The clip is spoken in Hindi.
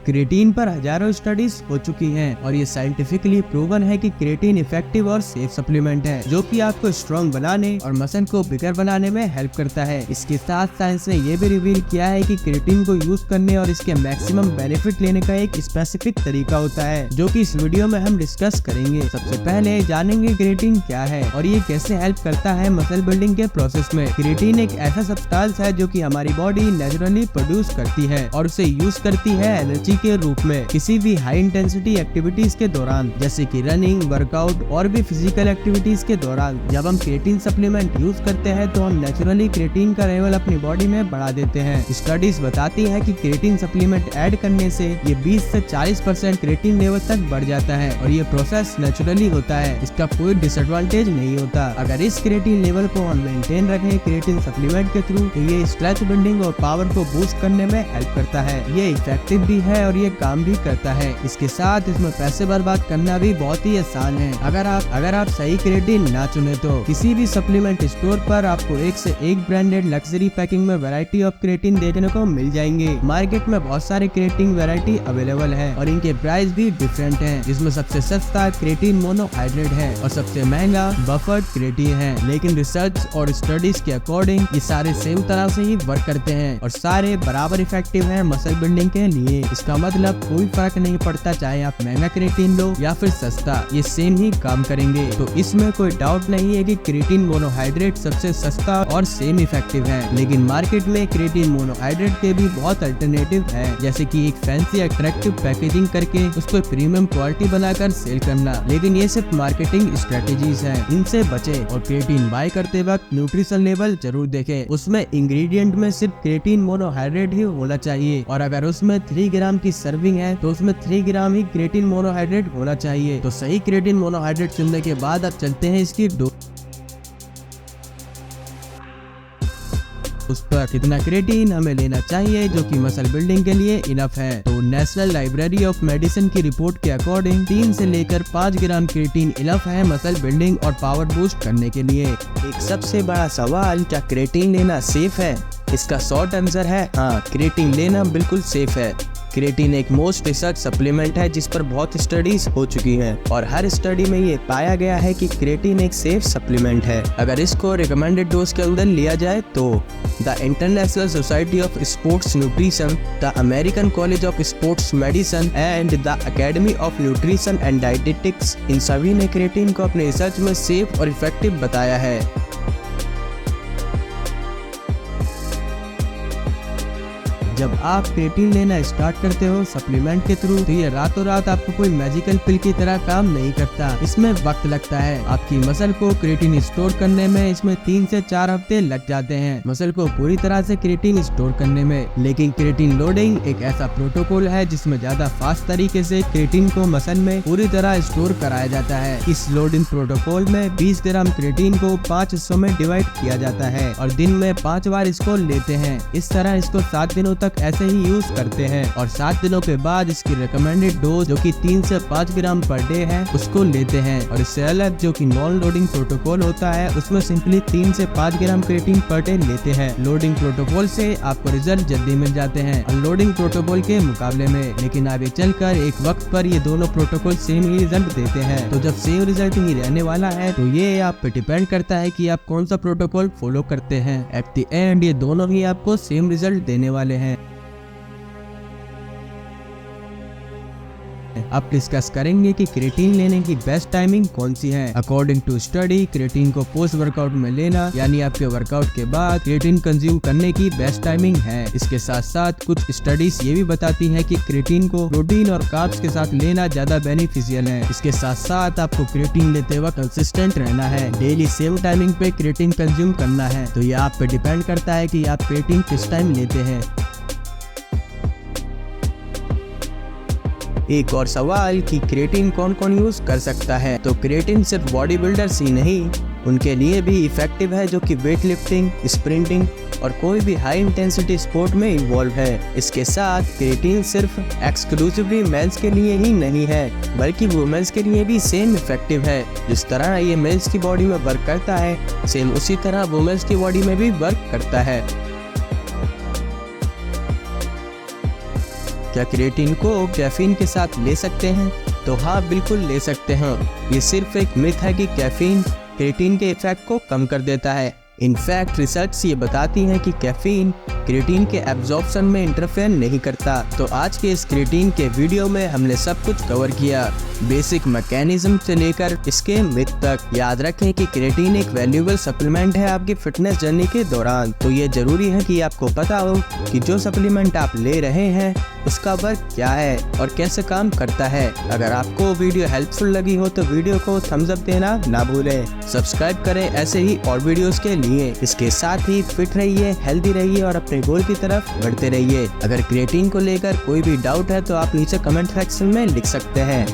क्रिएटिन पर हजारों स्टडीज हो चुकी हैं और ये साइंटिफिकली प्रूवन है कि क्रिएटिन इफेक्टिव और सेफ सप्लीमेंट है जो कि आपको स्ट्रॉन्ग बनाने और मसल को बिगर बनाने में हेल्प करता है। इसके साथ साइंस ने ये भी रिवील किया है कि क्रिएटिन को यूज करने और इसके मैक्सिमम बेनिफिट लेने का एक स्पेसिफिक तरीका होता है जो कि इस वीडियो में हम डिस्कस करेंगे। सबसे पहले जानेंगे क्रिएटिन क्या है और ये कैसे हेल्प करता है मसल बिल्डिंग के प्रोसेस में। क्रिएटिन एक ऐसा सब्सटेंस है जो कि हमारी बॉडी नेचुरली प्रोड्यूस करती है और उसे यूज करती है एनर्जी के रूप में किसी भी हाई इंटेंसिटी एक्टिविटीज के दौरान, जैसे कि रनिंग, वर्कआउट और भी फिजिकल एक्टिविटीज के दौरान। जब हम क्रिएटिन सप्लीमेंट यूज करते हैं तो हम नेचुरली क्रिएटिन का लेवल अपनी बॉडी में बढ़ा देते हैं। स्टडीज बताती है कि क्रिएटिन सप्लीमेंट ऐड करने से ये 20 से 40% क्रिएटिन लेवल तक बढ़ जाता है और ये प्रोसेस नेचुरली होता है, इसका कोई डिसएडवांटेज नहीं होता। अगर इस क्रिएटिन लेवल को हम मेंटेन रखें क्रिएटिन सप्लीमेंट के थ्रू तो ये स्ट्रेच बिल्डिंग और पावर को बूस्ट करने में हेल्प करता है। ये इफेक्टिव भी है और ये काम भी करता है। इसके साथ इसमें पैसे बर्बाद करना भी बहुत ही आसान है अगर आप सही क्रिएटिन ना चुने तो। किसी भी सप्लीमेंट स्टोर पर आपको एक से एक ब्रांडेड लग्जरी पैकिंग में वैरायटी ऑफ क्रिएटिन देखने को मिल जाएंगे। मार्केट में बहुत सारे क्रिएटिन वैरायटी अवेलेबल है और इनके प्राइस भी डिफरेंट हैं, जिसमें सबसे सस्ता क्रिएटिन मोनोहाइड्रेट है और सबसे महंगा बफर्ड क्रिएटिन है। लेकिन रिसर्च और स्टडीज के अकॉर्डिंग ये सारे सेम तरह से ही वर्क करते हैं और सारे बराबर इफेक्टिव हैं मसल बिल्डिंग के लिए। इसका मतलब कोई फर्क नहीं पड़ता चाहे आप महंगा क्रिएटिन लो या फिर सस्ता, ये सेम ही काम करेंगे। तो इसमें कोई डाउट नहीं है कि क्रिएटिन मोनोहाइड्रेट सबसे सस्ता और सेम इफेक्टिव है। लेकिन मार्केट में क्रिएटिन मोनोहाइड्रेट के भी बहुत अल्टरनेटिव है, जैसे कि एक फैंसी अट्रैक्टिव पैकेजिंग करके उसको प्रीमियम क्वालिटी बनाकर सेल करना। लेकिन ये सिर्फ मार्केटिंग स्ट्रेटेजीज हैं, इनसे बचे और क्रिएटिन बाय करते वक्त न्यूट्रिशन लेवल जरूर देखें। उसमें इंग्रेडिएंट में सिर्फ क्रिएटिन मोनोहाइड्रेट ही होना चाहिए और अगर उसमें 3 ग्राम की सर्विंग है तो उसमें 3 ग्राम ही क्रिएटिन मोनोहाइड्रेट होना चाहिए। तो सही क्रिएटिन मोनोहाइड्रेट चुनने के बाद अब चलते हैं इसकी उस पर कितना क्रिएटिन हमें लेना चाहिए जो कि मसल बिल्डिंग के लिए इनफ है। तो नेशनल लाइब्रेरी ऑफ मेडिसिन की रिपोर्ट के अकॉर्डिंग 3 से लेकर 5 ग्राम क्रिएटिन इनफ है मसल बिल्डिंग और पावर बूस्ट करने के लिए। एक सबसे बड़ा सवाल, क्या क्रिएटिन लेना सेफ है? इसका शॉर्ट आंसर है हाँ, क्रिएटिन लेना बिल्कुल सेफ है। क्रिएटिन एक मोस्ट रिसर्च सप्लीमेंट है जिस पर बहुत स्टडीज हो चुकी हैं और हर स्टडी में ये पाया गया है कि क्रिएटिन एक सेफ सप्लीमेंट है अगर इसको रिकमेंडेड डोज के अंदर लिया जाए तो। The International Society of Sports Nutrition, the American College of Sports Medicine and the Academy of Nutrition and Dietetics, इन सभी ने क्रिएटिन को अपने रिसर्च में सेफ और इफेक्टिव बताया है। जब आप क्रिएटिन लेना स्टार्ट करते हो सप्लीमेंट के थ्रू तो ये रातों रात आपको कोई मैजिकल पिल की तरह काम नहीं करता, इसमें वक्त लगता है। आपकी मसल को क्रिएटिन स्टोर करने में इसमें 3 से 4 हफ्ते लग जाते हैं मसल को पूरी तरह से क्रिएटिन स्टोर करने में। लेकिन क्रिएटिन लोडिंग एक ऐसा प्रोटोकॉल है जिसमें ज्यादा फास्ट तरीके से क्रिएटिन को मसल में पूरी तरह स्टोर कराया जाता है। इस लोडिंग प्रोटोकॉल में 20 ग्राम क्रिएटिन को 5 हिस्सों में डिवाइड किया जाता है और दिन में 5 बार इसको लेते हैं। इस तरह इसको 7 दिनों तक ऐसे ही यूज करते हैं और 7 दिनों के बाद इसकी रिकमेंडेड डोज जो कि 3 से 5 ग्राम पर डे है उसको लेते हैं। और इससे अलग जो कि नॉन लोडिंग प्रोटोकॉल होता है उसमें सिंपली 3 से 5 ग्राम क्रिएटिन पर डे लेते हैं। लोडिंग प्रोटोकॉल से आपको रिजल्ट जल्दी मिल जाते हैं अनलोडिंग प्रोटोकॉल के मुकाबले में। लेकिन आगे चलकर एक वक्त पर ये दोनों प्रोटोकॉल सेम ही रिजल्ट देते हैं। तो जब सेम रिजल्ट ही रहने वाला है तो ये आप पे डिपेंड करता है कि आप कौन सा प्रोटोकॉल फॉलो करते हैं। एट द एंड ये दोनों ही आपको सेम रिजल्ट देने वाले हैं। अब डिस्कस करेंगे कि क्रिएटिन लेने की बेस्ट टाइमिंग कौन सी है। अकॉर्डिंग टू स्टडी क्रिएटिन को पोस्ट वर्कआउट में लेना यानी आपके वर्कआउट के बाद क्रिएटिन कंज्यूम करने की बेस्ट टाइमिंग है। इसके साथ साथ कुछ स्टडीज ये भी बताती है कि क्रिएटिन को प्रोटीन और कार्ब्स के साथ लेना ज्यादा बेनिफिशियल है। इसके साथ साथ आपको क्रिएटिन लेते वक्त कंसिस्टेंट रहना है, डेली सेम टाइमिंग पे क्रिएटिन कंज्यूम करना है। तो ये आप पे डिपेंड करता है कि आप क्रिएटिन किस टाइम लेते हैं। एक और सवाल कि क्रिएटिन कौन कौन यूज कर सकता है। तो क्रिएटिन सिर्फ बॉडी बिल्डर्स ही नहीं, उनके लिए भी इफेक्टिव है जो कि वेट लिफ्टिंग, स्प्रिंटिंग और कोई भी हाई इंटेंसिटी स्पोर्ट में इन्वॉल्व है। इसके साथ क्रिएटिन सिर्फ एक्सक्लूसिवली मेल्स के लिए ही नहीं है बल्कि वुमेन्स के लिए भी सेम इफेक्टिव है। जिस तरह ये मेल्स की बॉडी में वर्क करता है सेम उसी तरह वुमेन्स की बॉडी में भी वर्क करता है। क्या क्रिएटिन को कैफीन के साथ ले सकते हैं? तो हाँ, बिल्कुल ले सकते हैं। ये सिर्फ एक मिथ है कि कैफीन क्रिएटिन के इफेक्ट को कम कर देता है। इनफैक्ट रिसर्च ये बताती है कि कैफीन क्रिएटिन के एब्जॉर्प्शन में इंटरफेयर नहीं करता। तो आज के इस क्रिएटिन के वीडियो में हमने सब कुछ कवर किया, बेसिक मैकेनिज्म से लेकर इसके मिथ तक। याद रखें कि क्रिएटिन एक वैल्यूएबल सप्लीमेंट है आपकी फिटनेस जर्नी के दौरान। तो ये जरूरी है कि आपको पता हो कि जो सप्लीमेंट आप ले रहे हैं उसका वर्क क्या है और कैसे काम करता है। अगर आपको वीडियो हेल्पफुल लगी हो तो वीडियो को थम्स अप देना ना भूलें। सब्सक्राइब करें ऐसे ही और वीडियोस के लिए। इसके साथ ही फिट रहिए, हेल्दी रहिए और अपने गोल की तरफ बढ़ते रहिए। अगर क्रिएटिन को लेकर कोई भी डाउट है तो आप नीचे कमेंट सेक्शन में लिख सकते हैं।